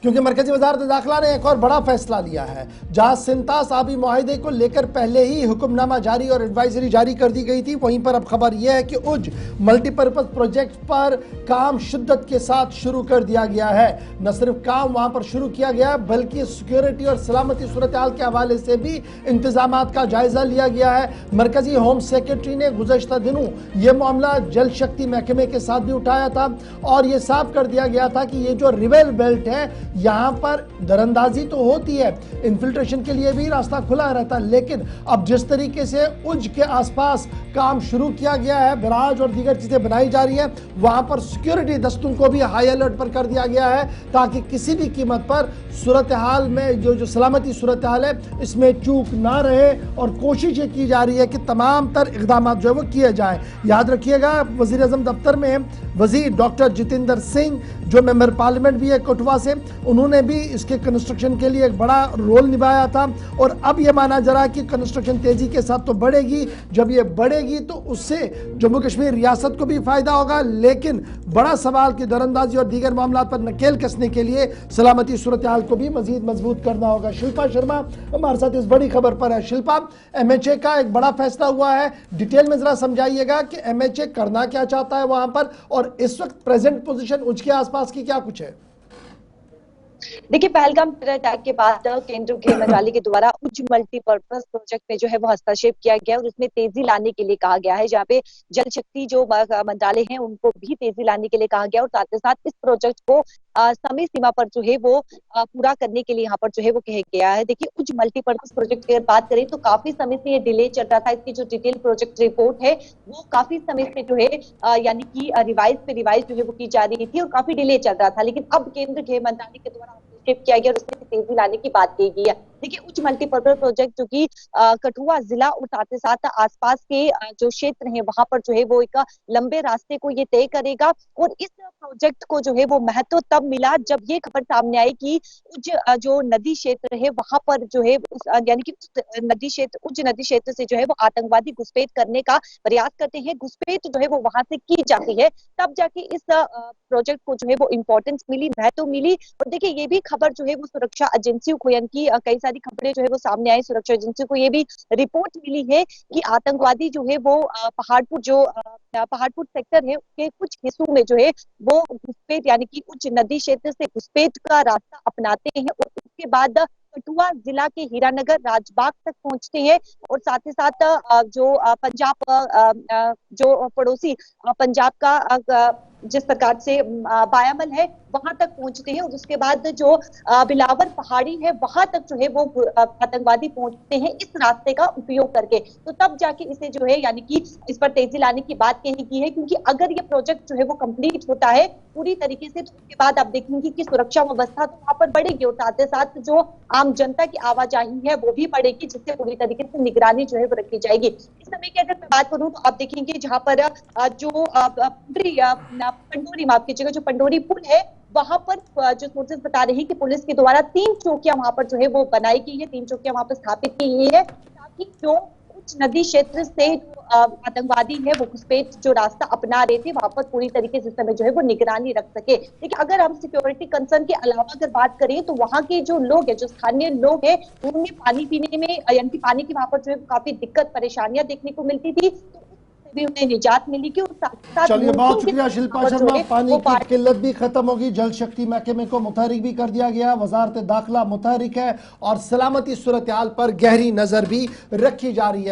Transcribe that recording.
क्योंकि मरकजी वजारत दाखिला ने एक और बड़ा फैसला लिया है, जहां सिंतास आबी मुआहिदे को लेकर पहले ही हुक्मनामा जारी और एडवाइजरी जारी कर दी गई थी, वहीं पर अब खबर यह है कि उज मल्टीपर्पज प्रोजेक्ट पर काम शिद्दत के साथ शुरू कर दिया गया है। न सिर्फ काम वहां पर शुरू किया गया है, बल्कि सिक्योरिटी और सलामती सूरत हाल के हवाले से भी इंतजाम का जायजा लिया गया है। मरकजी होम सेक्रेटरी ने गुज़श्ता दिनों यह मामला जल शक्ति महकमे के साथ भी उठाया था और यह साफ कर दिया गया था कि ये जो रिवेल बेल्ट है, यहां पर दरअंदाजी तो होती है, इन्फिल्ट्रेशन के लिए भी रास्ता खुला रहता है, लेकिन अब जिस तरीके से उज के आसपास काम शुरू किया गया है, बराज और दीगर चीजें बनाई जा रही है, वहां पर सिक्योरिटी दस्तों को भी हाई अलर्ट पर कर दिया गया है ताकि किसी भी कीमत पर सूरत हाल में जो सलामती सूरत हाल है इसमें चूक ना रहे और कोशिश ये की जा रही है कि तमाम तर इकदाम जो है वो किए जाए। याद रखिएगा, वजीर आजम दफ्तर में वजीर डॉक्टर जितेंद्र सिंह जो मेंबर पार्लियामेंट भी है कठुआ से, उन्होंने भी इसके कंस्ट्रक्शन के लिए एक बड़ा रोल निभाया था और अब यह माना जा रहा है कि कंस्ट्रक्शन तेजी के साथ तो बढ़ेगी। जब ये बढ़ेगी तो उससे जम्मू कश्मीर रियासत को भी फायदा होगा, लेकिन बड़ा सवाल की दरअंदाजी और दीगर मामला पर नकेल कसने के लिए सलामती सूरत हाल को भी मजीद मजबूत करना होगा। शिल्पा शर्मा हमारे साथ इस बड़ी खबर पर है। शिल्पा, एमएचए का एक बड़ा फैसला हुआ है, डिटेल में जरा समझाइएगा कि एमएचए करना क्या चाहता है वहां पर और इस वक्त प्रेजेंट पोजीशन उज के आसपास की क्या कुछ है। देखिए, पहलगाम टेरर अटैक के बाद केंद्रीय गृह मंत्रालय के द्वारा उच्च मल्टीपर्पज प्रोजेक्ट में जो है वो हस्तक्षेप किया गया और उसमें तेजी लाने के लिए कहा गया है, जहाँ पे जल शक्ति जो मंत्रालय है उनको भी तेजी लाने के लिए कहा गया और साथ ही साथ इस प्रोजेक्ट को समय सीमा पर जो है वो पूरा करने के लिए यहाँ पर जो है वो कहा गया है। देखिए, उच्च मल्टीपर्पज प्रोजेक्ट की अगर बात करें तो काफी समय से ये डिले चल रहा था। इसकी जो डिटेल प्रोजेक्ट रिपोर्ट है वो काफी समय से जो है यानी कि रिवाइज जो है वो की जा रही थी और काफी डिले चल रहा था, लेकिन अब केंद्रीय गृह मंत्रालय के द्वारा किया गया और उसमें तेजी लाने की बात की गई है। देखिए, उच्च मल्टीपर्पज प्रोजेक्ट जो कि कठुआ जिला और साथ ही साथ आसपास के जो क्षेत्र हैं वहां पर जो है वो एक लंबे रास्ते को ये तय करेगा और इस प्रोजेक्ट को जो है वो महत्व तब मिला जब ये खबर सामने आई कि उच्च जो नदी क्षेत्र है वहां पर जो है यानी कि उच्च नदी क्षेत्र से जो है वो आतंकवादी घुसपैठ करने का प्रयास करते हैं, घुसपैठ जो है वो वहां से की जाती है, तब जाके इस प्रोजेक्ट को जो है वो इम्पोर्टेंस मिली, महत्व मिली। और देखिए, ये भी खबर जो है वो सुरक्षा एजेंसियों को यानी कि कई सारी खबरें जो है वो सामने आई, सुरक्षा एजेंसियों को ये भी रिपोर्ट मिली है कि आतंकवादी जो है वो पहाड़पुर सेक्टर है उसके कुछ हिस्सों में जो है वो घुसपैठ यानी कि उच्च नदी क्षेत्र से घुसपैठ का रास्ता अपनाते हैं और उसके बाद कठुआ जिला के हीरानगर राजबाग तक पहुंचते हैं और साथ ही साथ जो पंजाब जो पड़ोसी पंजाब का जिस प्रकार से बायामल है वहां तक पहुंचते हैं और उसके बाद जो बिलावर पहाड़ी है वहां तक जो है वो आतंकवादी पहुंचते हैं इस रास्ते का उपयोग करके। तो तब जाके इसे जो है यानी कि इस पर तेजी लाने की बात कही गई है, क्योंकि अगर ये प्रोजेक्ट जो है वो कंप्लीट होता है पूरी तरीके से तो उसके बाद आप देखेंगे कि सुरक्षा व्यवस्था तो वहां पर बढ़ेगी और साथ ही साथ जो आम जनता की आवाजाही है वो भी बढ़ेगी, जिससे पूरी तरीके से निगरानी जो है वो रखी जाएगी। इस समय की अगर मैं बात करूं तो आप देखेंगे जहां पर जो पंडोरी पुल है वहां पर जो सोर्सेज बता रहे हैं कि पुलिस के द्वारा 3 चौकियां वहां पर जो है वो बनाई गई है, 3 चौकियां वहां पर स्थापित की गई है ताकि जो उच्च नदी क्षेत्र से आतंकवादी है वो घुसपैठ जो रास्ता अपना रहे थे वहां पर पूरी तरीके से समय जो है वो निगरानी रख सके। देखिए, अगर हम सिक्योरिटी कंसर्न के अलावा अगर बात करें तो वहां के जो लोग है, जो स्थानीय लोग है, उनमें पानी पीने में यानी कि पानी की वहां पर जो है काफी दिक्कत परेशानियां देखने को मिलती थी, भी उन्हें निजात मिलेगी और साथ चलिए, बहुत शुक्रिया शिल्पा शर्मा। पानी की किल्लत भी खत्म होगी, जल शक्ति महकमे को मुतहरिक भी कर दिया गया, वजारत दाखिला मुतहरिक है और सलामती सूरत हाल पर गहरी नजर भी रखी जा रही है।